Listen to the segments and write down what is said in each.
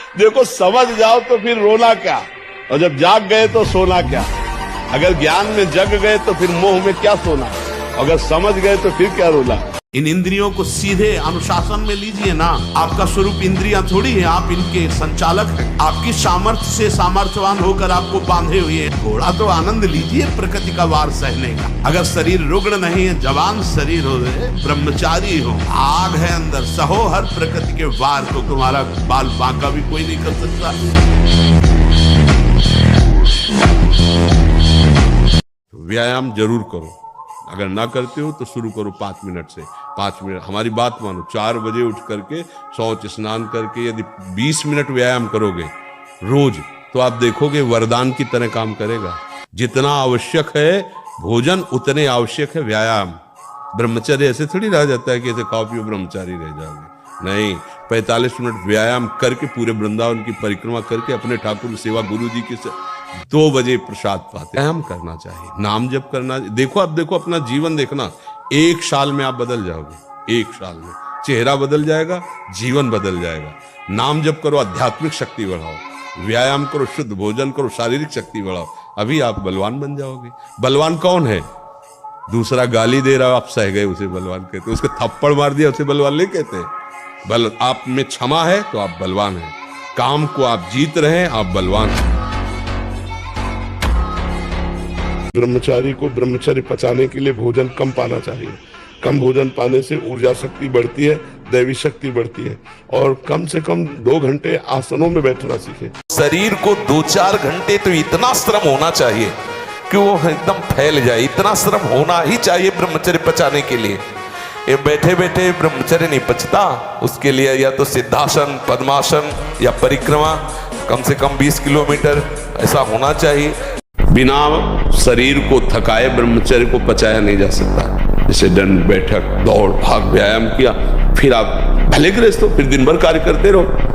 देखो समझ जाओ तो फिर रोना क्या, और जब जाग गए तो सोना क्या। अगर ज्ञान में जग गए तो फिर मोह में क्या सोना, अगर समझ गए तो फिर क्या रोना। इन इंद्रियों को सीधे अनुशासन में लीजिए ना। आपका स्वरूप इंद्रियां थोड़ी है, आप इनके संचालक हैं। आपकी सामर्थ्य से सामर्थ्यवान होकर आपको बांधे हुए हैं। थोड़ा तो आनंद लीजिए प्रकृति का वार सहने का। अगर शरीर रुग्ण नहीं है, जवान शरीर हो, ब्रह्मचारी हो, आग है अंदर, सहो हर प्रकृति के वार, तो तुम्हारा बाल बांका भी कोई नहीं कर सकता। व्यायाम जरूर करो, अगर ना करते हो तो शुरू करो 5 मिनट से। 5 मिनट, हमारी बात मानो, 4 बजे उठ करके शौच स्नान करके यदि 20 मिनट व्यायाम करोगे रोज, तो आप देखोगे वरदान की तरह काम करेगा। जितना आवश्यक है भोजन, उतने आवश्यक है व्यायाम। ब्रह्मचर्य ऐसे थोड़ी रह जाता है कि ऐसे खाओ पियो ब्रह्मचारी रह जाओगे, नहीं। 45 मिनट व्यायाम करके पूरे वृंदावन की परिक्रमा करके अपने ठाकुर की सेवा, गुरु जी की 2 बजे प्रसाद पाते। व्यायाम करना चाहिए, नाम जप करना। देखो, अब देखो अपना जीवन देखना, 1 साल में आप बदल जाओगे। 1 साल में चेहरा बदल जाएगा, जीवन बदल जाएगा। नाम जप करो, आध्यात्मिक शक्ति बढ़ाओ, व्यायाम करो, शुद्ध भोजन करो, शारीरिक शक्ति बढ़ाओ, अभी आप बलवान बन जाओगे। बलवान कौन है? दूसरा गाली दे रहा, आप सह गए, उसे बलवान कहते। उसके थप्पड़ मार दिया, उसे बलवान नहीं कहते। बल आप में क्षमा है तो आप बलवान हैं। काम को आप जीत रहे हैं, आप बलवान हैं। ब्रह्मचारी को ब्रह्मचर्य पचाने के लिए भोजन कम पाना चाहिए। कम भोजन पाने से ऊर्जा शक्ति बढ़ती है, दैवी शक्ति बढ़ती है। और कम से कम 2 घंटे आसनों में बैठना सीखे। शरीर को 2-4 घंटे तो इतना श्रम होना चाहिए कि वो एकदम फैल जाए। इतना श्रम होना ही चाहिए ब्रह्मचर्य पचाने के लिए। ये बैठे बैठे ब्रह्मचर्य नहीं पचता, उसके लिए या तो सिद्धासन, पद्मासन या परिक्रमा कम से कम 20 किलोमीटर ऐसा होना चाहिए। बिना शरीर को थकाए ब्रह्मचर्य को पचाया नहीं जा सकता। जैसे दंड बैठक, दौड़ भाग, व्यायाम किया, फिर आप भले गृहस्थ हो, फिर दिन भर कार्य करते रहो।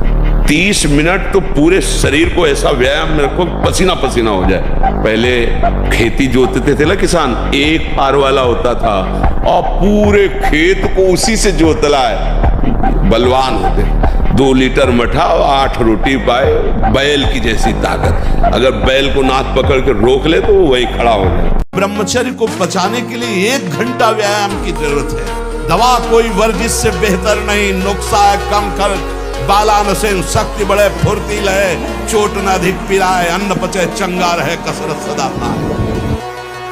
30 मिनट तो पूरे शरीर को ऐसा व्यायाम में रखो, पसीना पसीना हो जाए। पहले खेती जोतते थे ना किसान, एक फार वाला होता था और पूरे खेत को उसी से जोतला है। बलवान होते। 2 लीटर मठा और 8 रोटी पाए, बैल की जैसी ताकत। अगर बैल को नाक पकड़ के रोक ले तो वो वही खड़ा हो जाए। ब्रह्मचर्य को बचाने के लिए 1 घंटा व्यायाम की जरूरत है। दवा कोई वर्जिश से बेहतर नहीं, नुक्सा है कम कर, बालान से शक्ति बढ़े, फुर्ती लहे, चोट न अधिक पिराए, अन्न पचे चंगा रहे, कसरत सदा पाए।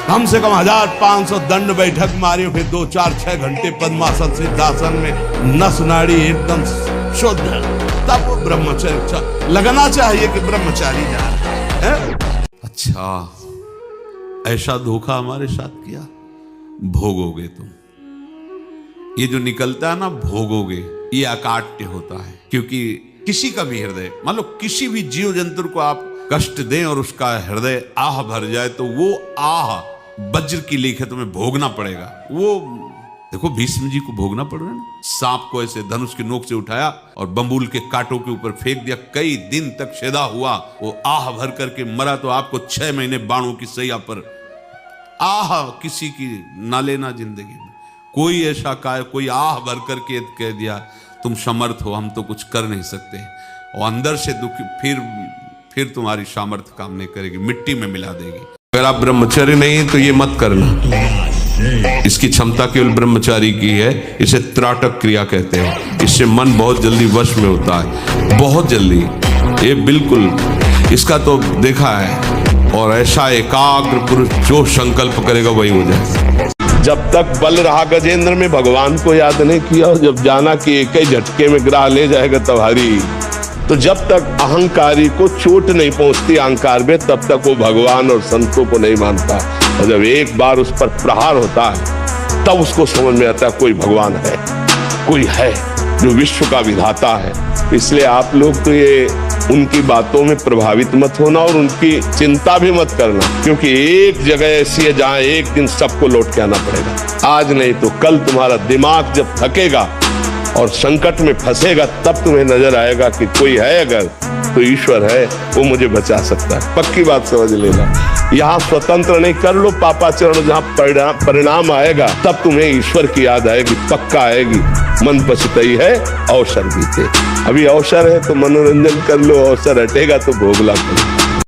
कम से कम 1500 दंड बैठक मारी, फिर 2, 4, 6 घंटे पद्मासन सिद्धासन में नस नाड़ी एकदम शुद्ध, तब वो ब्रह्मचर्य लगना चाहिए कि ब्रह्मचारी जा रहा है। अच्छा, ऐसा धोखा हमारे साथ किया, भोगोगे तुम। ये जो निकलता है ना, भोगोगे, ये अकाट्य होता है। क्योंकि किसी का भी हृदय, मान लो किसी भी जीव जंतु को आप कष्ट दें और उसका हृदय आह भर जाए, तो वो आह वज्र की लेख है, तुम्हें भोगना पड़ेगा। वो देखो भीष्म जी को भोगना पड़ रहा है ना। सांप को ऐसे धनुष की नोक से उठाया और बंबूल के कांटों के ऊपर फेंक दिया, कई दिन तक शेदा हुआ, वो आह भर करके मरा। तो आपको 6 महीने बाणों की सैया पर आह किसी की ना लेना जिंदगी में। कोई ऐसा कोई आह भर करके कह दिया तुम समर्थ हो, हम तो कुछ कर नहीं सकते, और अंदर से दुखी, फिर तुम्हारी सामर्थ्य काम नहीं करेगी, मिट्टी में मिला देगी। अगर आप ब्रह्मचर्य नहीं तो ये मत करना। इसकी क्षमता केवल ब्रह्मचारी की है। इसे त्राटक क्रिया कहते हैं। इससे मन बहुत जल्दी वश में होता है, बहुत जल्दी। ये बिल्कुल इसका तो देखा है। और ऐसा एकाग्र पुरुष जो संकल्प करेगा वही हो जाए। जब तक बल रहा गजेंद्र में भगवान को याद नहीं किया, और जब जाना कि एक ही झटके में ग्राह ले जाएगा तवारी, तो जब तक अहंकारी को चोट नहीं पहुंचती अहंकार में, तब तक वो भगवान और संतों को नहीं मानता। और जब एक बार उस पर प्रहार होता है, तब उसको समझ में आता है कोई भगवान है, कोई है जो विश्व का विधाता है। इसलिए आप लोग तो ये उनकी बातों में प्रभावित मत होना और उनकी चिंता भी मत करना, क्योंकि एक जगह ऐसी है जहां एक दिन सबको लौट के आना पड़ेगा। आज नहीं तो कल तुम्हारा दिमाग जब थकेगा और संकट में फंसेगा तब तुम्हें नजर आएगा कि कोई है अगर तो ईश्वर है, वो मुझे बचा सकता है। पक्की बात समझ लेना। यहाँ स्वतंत्र नहीं, कर लो पापाचरण, जहाँ परिणाम आएगा तब तुम्हें ईश्वर की याद आएगी, पक्का आएगी। मन पछताई है अवसर बीते। अभी अवसर है तो मनोरंजन कर लो, अवसर हटेगा तो भोगला करो।